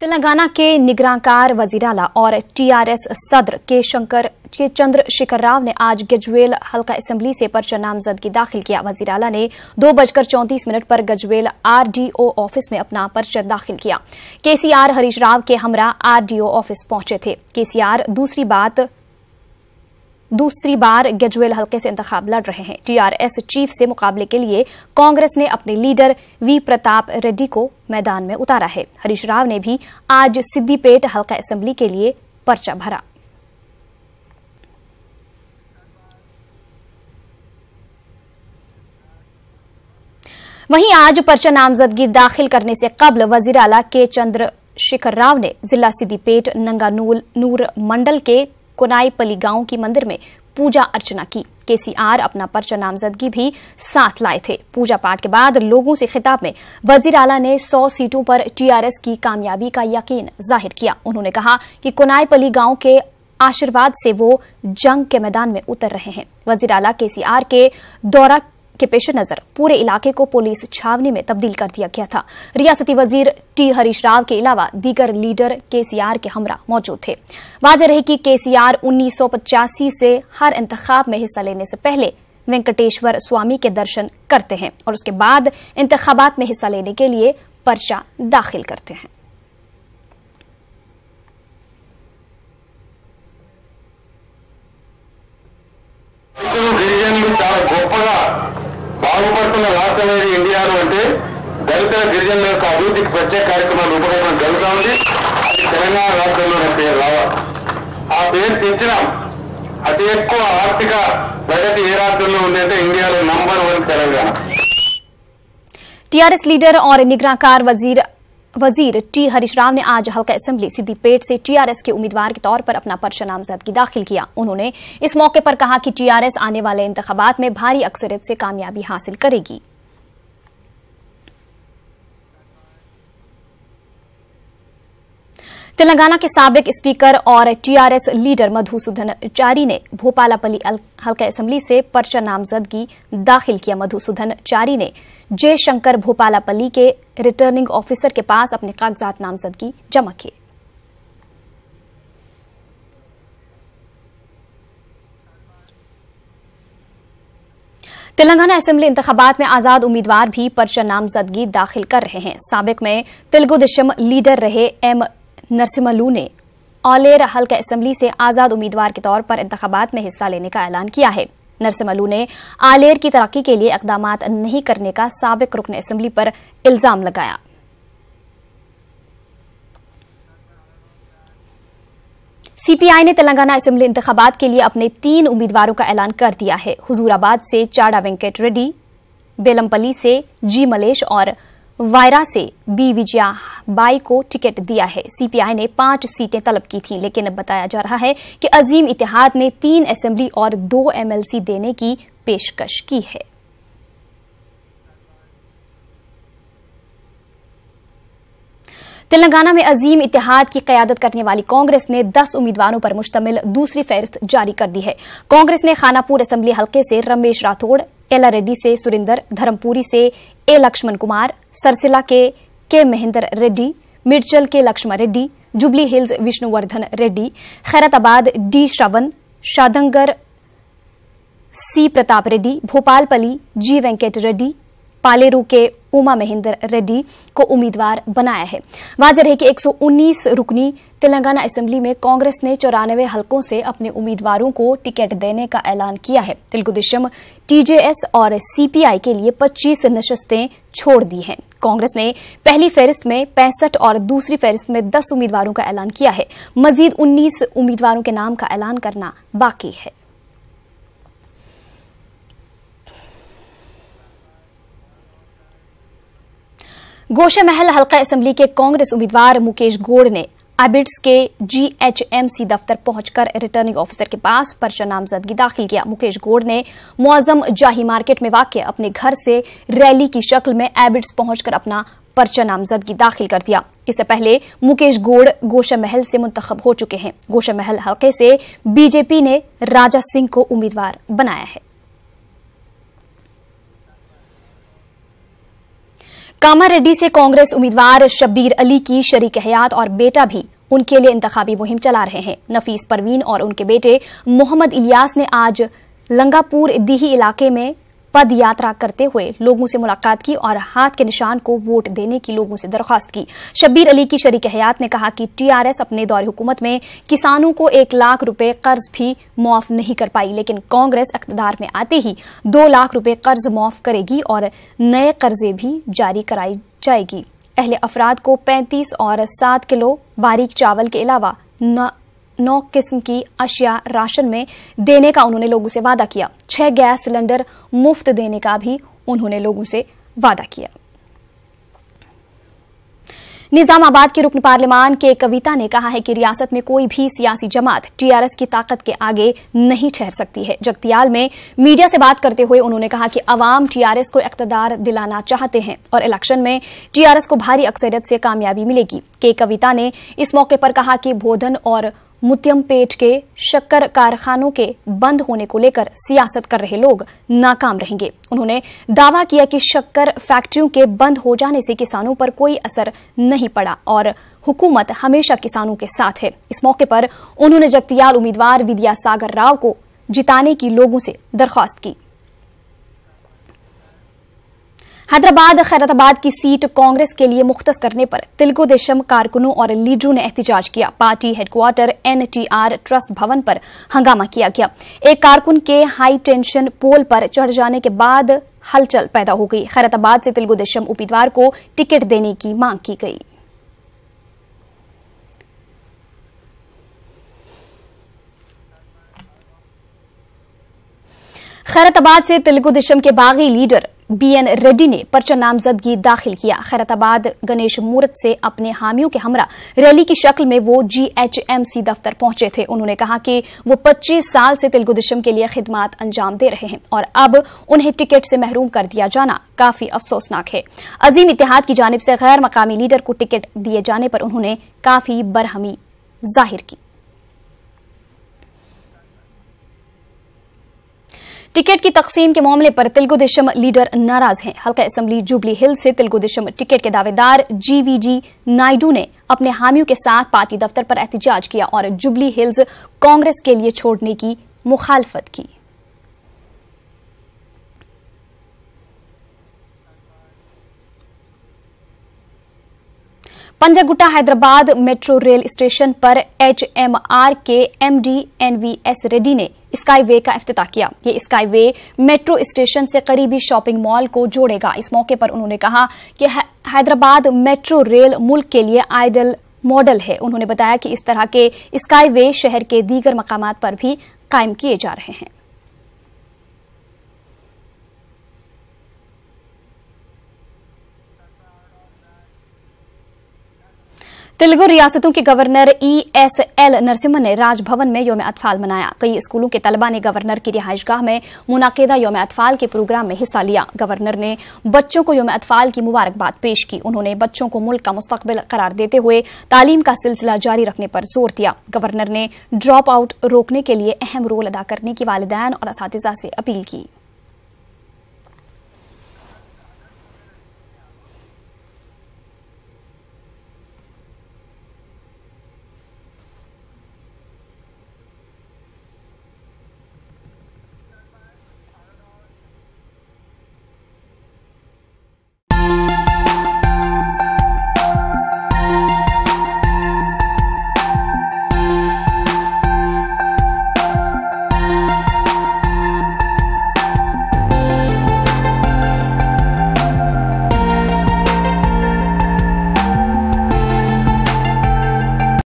तेलंगाना के निगरांकार वजीराला और टीआरएस सदर के चंद्रशेखर राव ने आज गजवेल हल्का असेंबली से पर्चा नामजदगी दाखिल किया। वजीराला ने 2:34 पर गजवेल आरडीओ ऑफिस में अपना पर्चा दाखिल किया। केसीआर हरीश राव के हमरा आरडीओ ऑफिस पहुंचे थे। केसीआर दूसरी बार गजवेल हल्के से इंतखाब लड़ रहे हैं। टीआरएस चीफ से मुकाबले के लिए कांग्रेस ने अपने लीडर वी प्रताप रेड्डी को मैदान में उतारा है। हरीश राव ने भी आज सिद्दीपेट हल्का असेंबली के लिए पर्चा भरा। वहीं आज पर्चा नामजदगी दाखिल करने से कबल वजीराला के चंद्रशेखर राव ने जिला सिद्दीपेट नंगानूर मंडल के कोनाईपली गांव की मंदिर में पूजा अर्चना की। केसीआर अपना पर्चा नामजदगी भी साथ लाए थे। पूजा पाठ के बाद लोगों से खिताब में वजीराला ने 100 सीटों पर टीआरएस की कामयाबी का यकीन जाहिर किया। उन्होंने कहा कि कोनाईपली गांव के आशीर्वाद से वो जंग के मैदान में उतर रहे हैं। वजीराला केसीआर के दौरा के पेश नजर पूरे इलाके को पुलिस छावनी में तब्दील कर दिया गया था। रियासती वजीर टी हरीश राव के अलावा दीगर लीडर केसीआर के हमरा मौजूद थे। वाज़ेह रहे कि केसीआर 1985 से हर इंतखाब में हिस्सा लेने से पहले वेंकटेश्वर स्वामी के दर्शन करते हैं और उसके बाद इंतखाबात में हिस्सा लेने के लिए पर्चा दाखिल करते हैं। బాగుపడుతున్న రాష్ట్రం ఏది ఇండియాలో అంటే దళిత గిరిజనుల యొక్క అభివృద్ధికి ప్రత్యేక కార్యక్రమాలు రూపకల్పన జరుగుతూ ఉంది. అది తెలంగాణ రాష్ట్రంలోనే పేరు రావాలి. ఆ పేరు తెచ్చినాం. అతి ఎక్కువ ఆర్థిక ప్రగతి ఏ రాష్ట్రంలో ఉందంటే ఇండియాలో నంబర్ 1 తెలంగాణ। टीआरएस लीडर और निगरांकार वजीर टी हरीश राव ने आज हल्का असेंबली सिद्दीपेट से टीआरएस के उम्मीदवार के तौर पर अपना पर्चा नामजदगी दाखिल किया। उन्होंने इस मौके पर कहा कि टीआरएस आने वाले इंतखाबात में भारी अक्सरियत से कामयाबी हासिल करेगी। तेलंगाना के साबिक स्पीकर और टीआरएस लीडर मधुसूदन चारी ने भोपालापल्ली हल्का असेंबली से पर्चा नामजदगी दाखिल किया। मधुसूदन चारी ने जयशंकर भोपालापल्ली के रिटर्निंग ऑफिसर के पास अपने कागजात नामजदगी जमा किए। तेलंगाना असेंबली इंतखाबात में आजाद उम्मीदवार भी पर्चा नामजदगी दाखिल कर रहे हैं। साबिक में तेलुगु देशम लीडर रहे एम नरसिम्हलू ने औलेर हल्का असेंबली से आजाद उम्मीदवार के तौर पर इंतखाबात में हिस्सा लेने का ऐलान किया है। नरसिम्हलू ने आलेर की तरक्की के लिए इकदामात नहीं करने का साबिक रुकन असेंबली पर इल्जाम लगाया। सीपीआई ने तेलंगाना असेंबली इंतखाबात के लिए अपने 3 उम्मीदवारों का ऐलान कर दिया है। हुजूराबाद से चाड़ा वेंकट रेड्डी, बेलमपल्ली से जी मलेश और वायरा से बी विजया बाई को टिकट दिया है। सीपीआई ने 5 सीटें तलब की थी, लेकिन अब बताया जा रहा है कि अजीम इत्तेहाद ने 3 असेंबली और 2 एमएलसी देने की पेशकश की है। तेलंगाना में अजीम इत्तेहाद की कयादत करने वाली कांग्रेस ने 10 उम्मीदवारों पर मुश्तमिल दूसरी फहरिस्त जारी कर दी है। कांग्रेस ने खानापुर असेंबली हल्के से रमेश राठौड़, एला रेड्डी से सुरिंदर, धर्मपुरी से ए लक्ष्मण कुमार, सरसिला के Mahendra Reddy, Medchal K Lakshman Reddy, Jubilee Hills Vishnuvardhan Reddy, Khairatabad D Shravan, Shadnagar C Pratap Reddy, Bhupalpally G Venkat Reddy, Paleru K Uma Mahendra Reddy को उम्मीदवार बनाया है। वाज़ेह है कि 119 रुकनी तेलंगाना असेंबली में कांग्रेस ने 94 हलकों से अपने उम्मीदवारों को टिकट देने का ऐलान किया है। तेलुगु देशम, टीजेएस और सीपीआई के लिए 25 नशस्तें छोड़ दी हैं। कांग्रेस ने पहली फहरिस्त में 65 और दूसरी फहरिस्त में 10 उम्मीदवारों का ऐलान किया है। मजीद 19 उम्मीदवारों के नाम का ऐलान करना बाकी है। गोशामहल हल्का असेंबली के कांग्रेस उम्मीदवार मुकेश गौड़ ने एबिट्स के जीएचएमसी दफ्तर पहुंचकर रिटर्निंग ऑफिसर के पास पर्चा नामजदगी दाखिल किया। मुकेश गौड़ ने मुआजम जाही मार्केट में वाक़ अपने घर से रैली की शक्ल में एबिट्स पहुंचकर अपना पर्चा नामजदगी दाखिल कर दिया। इससे पहले मुकेश गौड़ गोशामहल से मुंतखब हो चुके हैं। गोशामहल हल्के से बीजेपी ने राजा सिंह को उम्मीदवार बनाया है। कामारेड्डी से कांग्रेस उम्मीदवार शब्बीर अली की शरीक हयात और बेटा भी उनके लिए इंतखाबी मुहिम चला रहे हैं। नफीस परवीन और उनके बेटे मोहम्मद इलियास ने आज लंगापुर दीही इलाके में पद यात्रा करते हुए लोगों से मुलाकात की और हाथ के निशान को वोट देने की लोगों से दरख्वास्त की। शब्बीर अली की शरीक हयात ने कहा कि टीआरएस अपने दौर हुकूमत में किसानों को 1 लाख रुपए कर्ज भी मुआफ नहीं कर पाई, लेकिन कांग्रेस इख्तियार में आते ही 2 लाख रुपए कर्ज मुआफ करेगी और नए कर्जे भी जारी कराई जाएगी। अहले अफराद को 35 और 7 किलो बारीक चावल के अलावा 9 किस्म की अशिया राशन में देने का उन्होंने लोगों से वादा किया। 6 गैस सिलेंडर मुफ्त देने का भी उन्होंने लोगों से वादा किया। निजामाबाद के रुकन पार्लियामान के कविता ने कहा है कि रियासत में कोई भी सियासी जमात टीआरएस की ताकत के आगे नहीं ठहर सकती है। जगतियाल में मीडिया से बात करते हुए उन्होंने कहा कि अवाम टीआरएस को इख्तियार दिलाना चाहते हैं और इलेक्शन में टीआरएस को भारी अक्सरियत से कामयाबी मिलेगी। के कविता ने इस मौके पर कहा कि बोधन और मुत्यमपेट के शक्कर कारखानों के बंद होने को लेकर सियासत कर रहे लोग नाकाम रहेंगे। उन्होंने दावा किया कि शक्कर फैक्ट्रियों के बंद हो जाने से किसानों पर कोई असर नहीं पड़ा और हुकूमत हमेशा किसानों के साथ है। इस मौके पर उन्होंने जगतियाल उम्मीदवार विद्यासागर राव को जिताने की लोगों से दरख्वास्त की। हैदराबाद खैरताबाद की सीट कांग्रेस के लिए मुख्तस करने पर तेलुगु देशम कारकुनों और लीडरों ने एहतजाज किया। पार्टी हेडक्वार्टर एनटीआर ट्रस्ट भवन पर हंगामा किया गया। एक कारकुन के हाई टेंशन पोल पर चढ़ जाने के बाद हलचल पैदा हो गई। खैरताबाद से तेलुगु देशम उम्मीदवार को टिकट देने की मांग की गई। खैरताबाद से तेलुगु देशम के बागी लीडर बीएन रेड्डी ने पर्चा नामजदगी दाखिल किया। खैरताबाद गणेश मूर्त से अपने हामियों के हमरा रैली की शक्ल में वो जीएचएमसी दफ्तर पहुंचे थे। उन्होंने कहा कि वो 25 साल से तेलुगु देशम के लिए खिदमात अंजाम दे रहे हैं और अब उन्हें टिकट से महरूम कर दिया जाना काफी अफसोसनाक है। अजीम इत्तेहाद की जानिब से गैर मकामी लीडर को टिकट दिए जाने पर उन्होंने काफी बरहमी जाहिर की। टिकट की तकसीम के मामले पर तेलुगु देशम लीडर नाराज हैं। हल्का असेंबली जुबली हिल से तेलुगु देशम टिकट के दावेदार जीवीजी नायडू ने अपने हामियों के साथ पार्टी दफ्तर पर एहतजाज किया और जुबली हिल्स कांग्रेस के लिए छोड़ने की मुखालफत की। Panjagutta Hyderabad metro rail station पर एचएमआर के एमडी एनवीएस रेड्डी ने स्काईवे का इफ्तिताह किया। ये स्काईवे मेट्रो स्टेशन से करीबी शॉपिंग मॉल को जोड़ेगा। इस मौके पर उन्होंने कहा कि हैदराबाद मेट्रो रेल मुल्क के लिए आइडल मॉडल है। उन्होंने बताया कि इस तरह के स्काईवे शहर के दीगर मकामात पर भी कायम किए जा रहे हैं। तेलुगु रियासतों के गवर्नर ईएसएल नरसिम्हन ने राजभवन में यौम अतफाल मनाया। कई स्कूलों के तलबा ने गवर्नर की रिहाइशगाह में मुनाकिदा यौम अतफाल के प्रोग्राम में हिस्सा लिया। गवर्नर ने बच्चों को यौम अतफाल की मुबारकबाद पेश की। उन्होंने बच्चों को मुल्क का मुस्तकबिल करार देते हुए तालीम का सिलसिला जारी रखने पर जोर दिया। गवर्नर ने ड्रॉप आउट रोकने के लिए अहम रोल अदा करने की वालिदैन और असातिज़ा से अपील की।